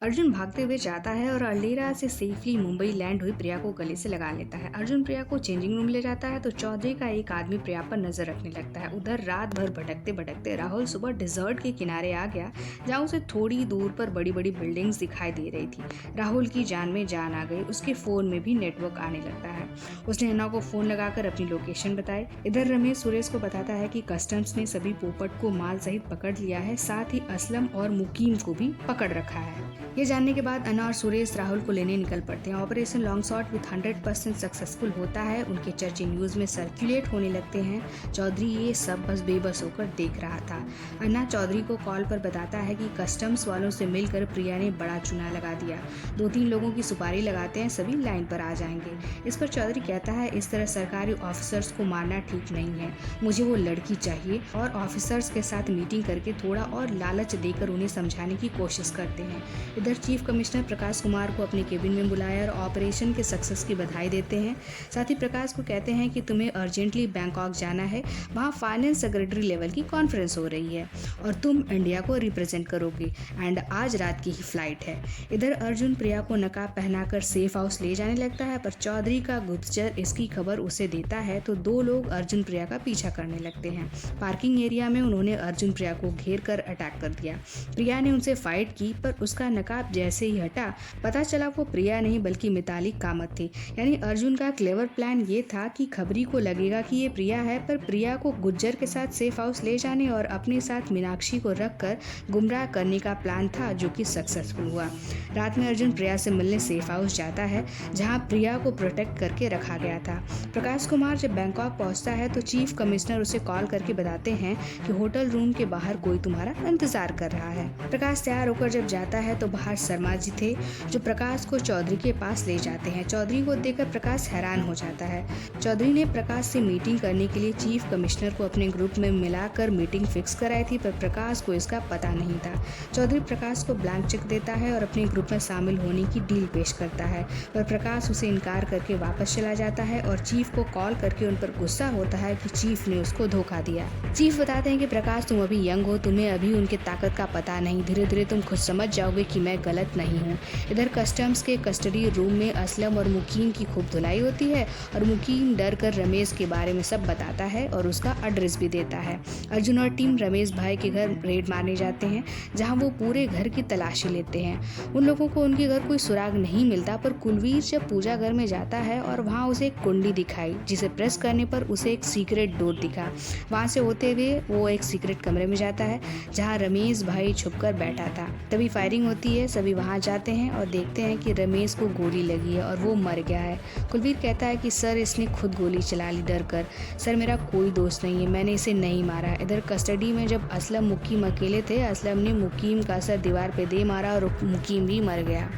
अर्जुन भागते हुए जाता है और अल्डेरा से सेफली मुंबई लैंड हुई प्रिया को गले से लगा लेता है। अर्जुन प्रिया को चेंजिंग रूम ले जाता है तो चौधरी का एक आदमी प्रिया पर नजर रखने लगता है। उधर रात भर भटकते भटकते राहुल सुबह डिजर्ट के किनारे आ गया, जहाँ उसे थोड़ी दूर पर बड़ी बड़ी बिल्डिंग्स दिखाई दे रही थी। राहुल की जान में जान आ गई, उसके फोन में भी नेटवर्क आने लगता है। उसने हिना को फोन लगाकर अपनी लोकेशन बताई। इधर रमेश सुरेश को बताता है कि कस्टम्स ने सभी पोपट को माल सहित पकड़ लिया है, साथ ही असलम और मुकीम को भी पकड़ रखा है। ये जानने के बाद अना और सुरेश राहुल को लेने निकल पड़ते हैं। Operation long shot with 100% successful होता है। उनके चर्चे न्यूज में सर्कुलेट होने लगते हैं। चौधरी ये सब बस बेबस होकर देख रहा था। अन्ना चौधरी को कॉल पर बताता है कि कस्टम्स वालों से मिलकर प्रिया ने बड़ा चुना लगा दिया। 2-3 लोगों की सुपारी लगाते हैं, सभी लाइन पर आ जाएंगे। इस पर चौधरी कहता है, इस तरह सरकारी ऑफिसर्स को मारना ठीक नहीं है, मुझे वो लड़की चाहिए। और ऑफिसर्स के साथ मीटिंग करके थोड़ा और लालच देकर उन्हें समझाने की कोशिश करते हैं। इधर चीफ कमिश्नर प्रकाश कुमार को अपने केबिन में बुलाया और ऑपरेशन के सक्सेस की बधाई देते हैं। साथ ही प्रकाश को कहते हैं कि तुम्हें अर्जेंटली बैंकॉक जाना है, वहाँ फाइनेंस सेक्रेटरी लेवल की कॉन्फ्रेंस हो रही है और तुम इंडिया को रिप्रेजेंट करोगे एंड आज रात की ही फ्लाइट है। इधर अर्जुन प्रिया को नकाब पहनाकर सेफ हाउस ले जाने लगता है, पर चौधरी का गुप्तचर इसकी खबर उसे देता है तो 2 लोग अर्जुन प्रिया का पीछा करने लगते हैं। पार्किंग एरिया में उन्होंने अर्जुन प्रिया को घेर कर अटैक कर दिया। प्रिया ने उनसे फाइट की, पर उसका नकाब जैसे ही हटा पता चला वो प्रिया नहीं बल्कि मिताली कामत थी। यानी अर्जुन का क्लेवर प्लान ये था कि खबरी को लगेगा कि ये प्रिया है, पर प्रिया को गुज्जर के साथ सेफ हाउस ले जाने और अपने साथ मीनाक्षी को रखकर गुमराह करने का प्लान था, जो कि सक्सेसफुल हुआ। रात में अर्जुन प्रिया से मिलने सेफ हाउस जाता है, जहां प्रिया को प्रोटेक्ट करके रखा गया था। प्रकाश कुमार जब बैंकॉक पहुंचता है तो चीफ कमिश्नर उसे कॉल करके बताते हैं कि होटल रूम के बाहर कोई तुम्हारा इंतजार कर रहा है। प्रकाश तैयार होकर जब जाता है तो बाहर शर्मा जी थे, जो प्रकाश को चौधरी के पास ले जाते हैं। चौधरी को देखकर प्रकाश हैरान हो जाता है। चौधरी ने प्रकाश से मीटिंग करने के लिए चीफ कमिश्नर को अपने ग्रुप में मिलाकर मीटिंग फिक्स कराई थी, पर प्रकाश को इसका पता नहीं था। चौधरी प्रकाश को ब्लैंक चेक देता है और अपने ग्रुप में शामिल होने की डील पेश करता है, पर प्रकाश उसे इनकार करके वापस चला जाता है और चीफ को कॉल करके उन पर गुस्सा होता है कि चीफ ने उसको धोखा दिया। चीफ बताते हैं कि प्रकाश, तुम अभी यंग हो, तुम्हें अभी उनके ताकत का पता नहीं, धीरे धीरे तुम खुद समझ जाओगे कि मैं गलत नहीं हूँ। इधर कस्टम्स के कस्टडी रूम में असलम और मुकीम की खूब धुलाई होती है और मुकीम डर कर रमेश के बारे में सब बताता है और उसका एड्रेस भी देता है। अर्जुन और टीम रमेश भाई के घर रेड मारने जाते हैं, जहां वो पूरे घर की तलाशी लेते हैं। उन लोगों को उनके घर कोई सुराग नहीं मिलता, पर कुलवीर जब पूजा घर में जाता है और वहाँ उसे एक कुंडी दिखाई, जिसे प्रेस करने पर उसे एक सीक्रेट डोर दिखा। वहाँ से होते हुए वो एक सीक्रेट कमरे में जाता है, जहाँ रमेश भाई छुपकर बैठा था। तभी फायरिंग होती है, सभी वहाँ जाते हैं और देखते हैं कि रमेश को गोली लगी है और वो मर गया है। कुलवीर कहता है कि सर, इसने खुद गोली चला ली डर कर। सर, मेरा कोई दोस्त नहीं है, मैंने इसे नहीं मारा। इधर कस्टडी में जब असलम मुकीम अकेले थे, असलम ने मुकीम का सर दीवार पे दे मारा और मुकीम भी मर गया।